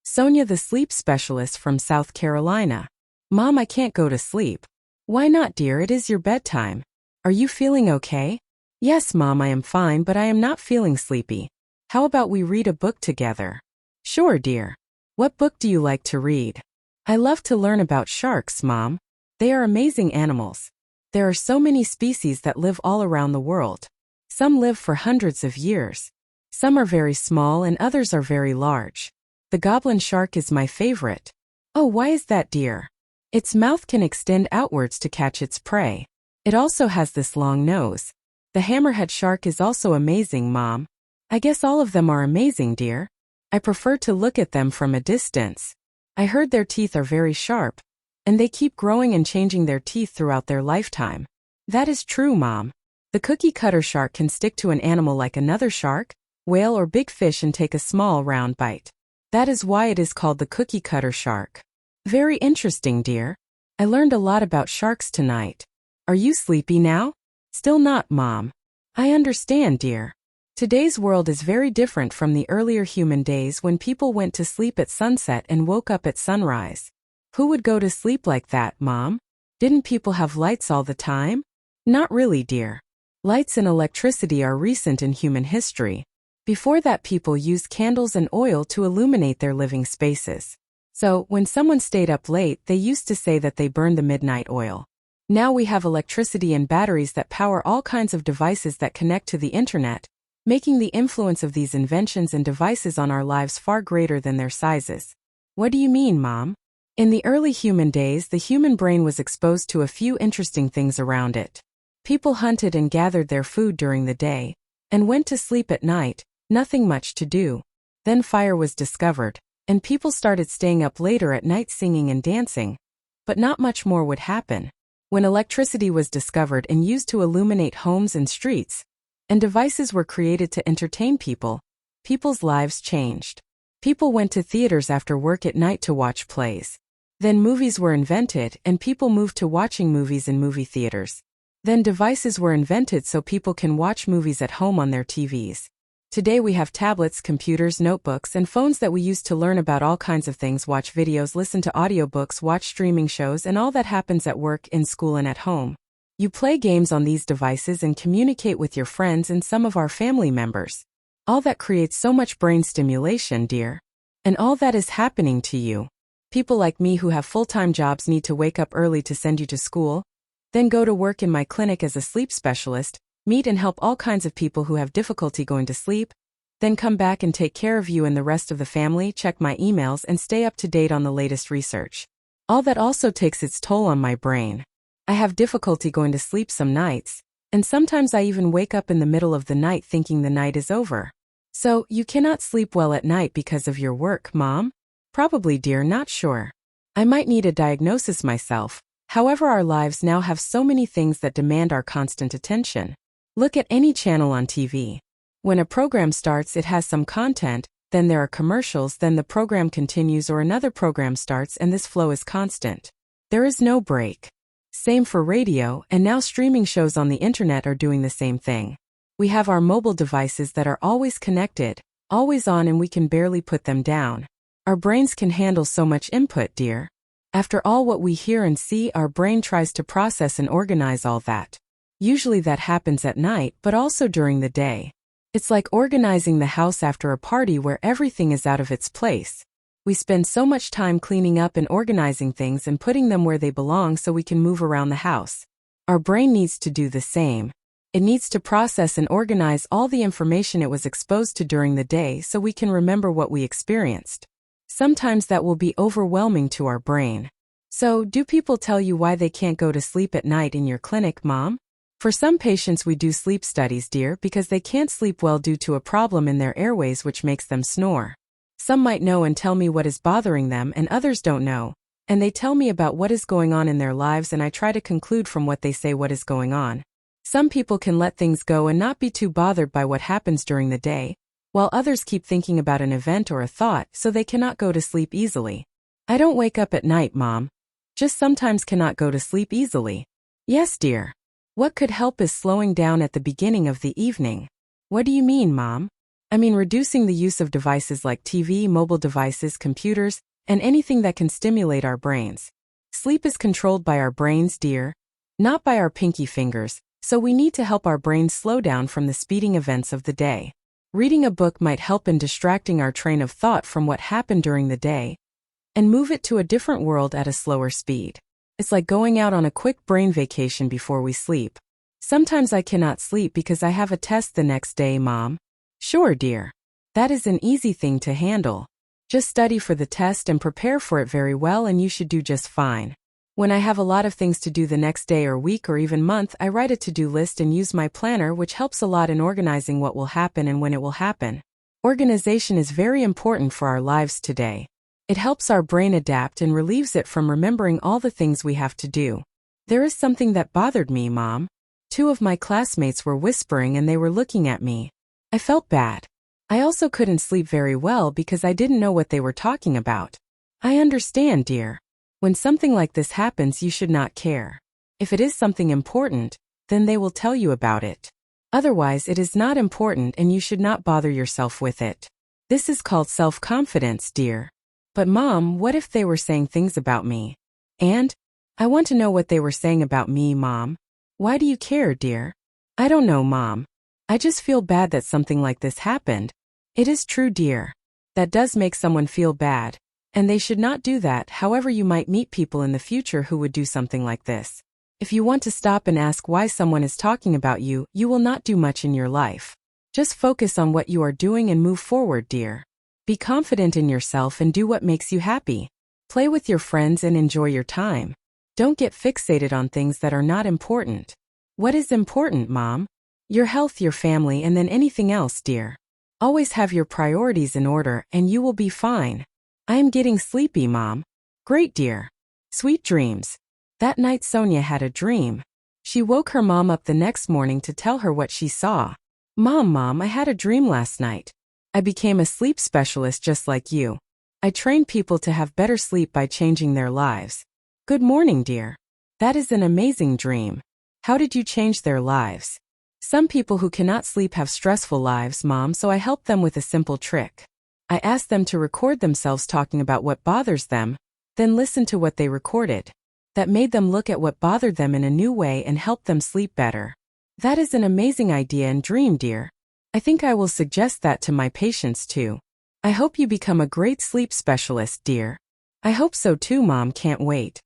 Sonya, the sleep specialist from South Carolina. Mom, I can't go to sleep. Why not, dear? It is your bedtime. Are you feeling okay? Yes, Mom, I am fine, but I am not feeling sleepy. How about we read a book together? Sure, dear. What book do you like to read? I love to learn about sharks, Mom. They are amazing animals. There are so many species that live all around the world. Some live for hundreds of years. Some are very small and others are very large. The goblin shark is my favorite. Oh, why is that, dear? Its mouth can extend outwards to catch its prey. It also has this long nose. The hammerhead shark is also amazing, Mom. I guess all of them are amazing, dear. I prefer to look at them from a distance. I heard their teeth are very sharp, and they keep growing and changing their teeth throughout their lifetime. That is true, Mom. The cookie-cutter shark can stick to an animal like another shark, whale, or big fish and take a small round bite. That is why it is called the cookie-cutter shark. Very interesting, dear. I learned a lot about sharks tonight. Are you sleepy now? Still not, Mom. I understand, dear. Today's world is very different from the earlier human days when people went to sleep at sunset and woke up at sunrise. Who would go to sleep like that, Mom? Didn't people have lights all the time? Not really, dear. Lights and electricity are recent in human history. Before that, people used candles and oil to illuminate their living spaces. So, when someone stayed up late, they used to say that they burned the midnight oil. Now we have electricity and batteries that power all kinds of devices that connect to the internet, making the influence of these inventions and devices on our lives far greater than their sizes. What do you mean, Mom? In the early human days, the human brain was exposed to a few interesting things around it. People hunted and gathered their food during the day, and went to sleep at night, nothing much to do. Then fire was discovered, and people started staying up later at night singing and dancing. But not much more would happen. When electricity was discovered and used to illuminate homes and streets, and devices were created to entertain people, people's lives changed. People went to theaters after work at night to watch plays. Then movies were invented and people moved to watching movies in movie theaters. Then devices were invented so people can watch movies at home on their TVs. Today we have tablets, computers, notebooks, and phones that we use to learn about all kinds of things, watch videos, listen to audiobooks, watch streaming shows, and all that happens at work, in school, and at home. You play games on these devices and communicate with your friends and some of our family members. All that creates so much brain stimulation, dear. And all that is happening to you. People like me who have full-time jobs need to wake up early to send you to school, then go to work in my clinic as a sleep specialist, meet and help all kinds of people who have difficulty going to sleep, then come back and take care of you and the rest of the family, check my emails, and stay up to date on the latest research. All that also takes its toll on my brain. I have difficulty going to sleep some nights, and sometimes I even wake up in the middle of the night thinking the night is over. So, you cannot sleep well at night because of your work, Mom? Probably, dear, not sure. I might need a diagnosis myself. However, our lives now have so many things that demand our constant attention. Look at any channel on TV. When a program starts, it has some content, then there are commercials, then the program continues or another program starts, and this flow is constant. There is no break. Same for radio, and now streaming shows on the internet are doing the same thing. We have our mobile devices that are always connected, always on, and we can barely put them down. Our brains can handle so much input, dear. After all what we hear and see, our brain tries to process and organize all that. Usually that happens at night, but also during the day. It's like organizing the house after a party where everything is out of its place. We spend so much time cleaning up and organizing things and putting them where they belong so we can move around the house. Our brain needs to do the same. It needs to process and organize all the information it was exposed to during the day so we can remember what we experienced. Sometimes that will be overwhelming to our brain. So, do people tell you why they can't go to sleep at night in your clinic, Mom? For some patients we do sleep studies, dear, because they can't sleep well due to a problem in their airways which makes them snore. Some might know and tell me what is bothering them, and others don't know. And they tell me about what is going on in their lives, and I try to conclude from what they say what is going on. Some people can let things go and not be too bothered by what happens during the day, while others keep thinking about an event or a thought, so they cannot go to sleep easily. I don't wake up at night, Mom. Just sometimes cannot go to sleep easily. Yes, dear. What could help is slowing down at the beginning of the evening. What do you mean, Mom? I mean reducing the use of devices like TV, mobile devices, computers, and anything that can stimulate our brains. Sleep is controlled by our brains, dear, not by our pinky fingers, so we need to help our brains slow down from the speeding events of the day. Reading a book might help in distracting our train of thought from what happened during the day and move it to a different world at a slower speed. It's like going out on a quick brain vacation before we sleep. Sometimes I cannot sleep because I have a test the next day, Mom. Sure, dear. That is an easy thing to handle. Just study for the test and prepare for it very well and you should do just fine. When I have a lot of things to do the next day or week or even month, I write a to-do list and use my planner, which helps a lot in organizing what will happen and when it will happen. Organization is very important for our lives today. It helps our brain adapt and relieves it from remembering all the things we have to do. There is something that bothered me, Mom. 2 of my classmates were whispering and they were looking at me. I felt bad. I also couldn't sleep very well because I didn't know what they were talking about. I understand, dear. When something like this happens, you should not care. If it is something important, then they will tell you about it. Otherwise, it is not important and you should not bother yourself with it. This is called self-confidence, dear. But Mom, what if they were saying things about me? And? I want to know what they were saying about me, Mom. Why do you care, dear? I don't know, Mom. I just feel bad that something like this happened. It is true, dear. That does make someone feel bad. And they should not do that. However, you might meet people in the future who would do something like this. If you want to stop and ask why someone is talking about you, you will not do much in your life. Just focus on what you are doing and move forward, dear. Be confident in yourself and do what makes you happy. Play with your friends and enjoy your time. Don't get fixated on things that are not important. What is important, Mom? Your health, your family, and then anything else, dear. Always have your priorities in order and you will be fine. I am getting sleepy, Mom. Great, dear. Sweet dreams. That night Sonya had a dream. She woke her mom up the next morning to tell her what she saw. Mom, I had a dream last night. I became a sleep specialist just like you. I train people to have better sleep by changing their lives. Good morning, dear. That is an amazing dream. How did you change their lives? Some people who cannot sleep have stressful lives, Mom, so I help them with a simple trick. I ask them to record themselves talking about what bothers them, then listen to what they recorded. That made them look at what bothered them in a new way and help them sleep better. That is an amazing idea and dream, dear. I think I will suggest that to my patients too. I hope you become a great sleep specialist, dear. I hope so too, Mom. Can't wait.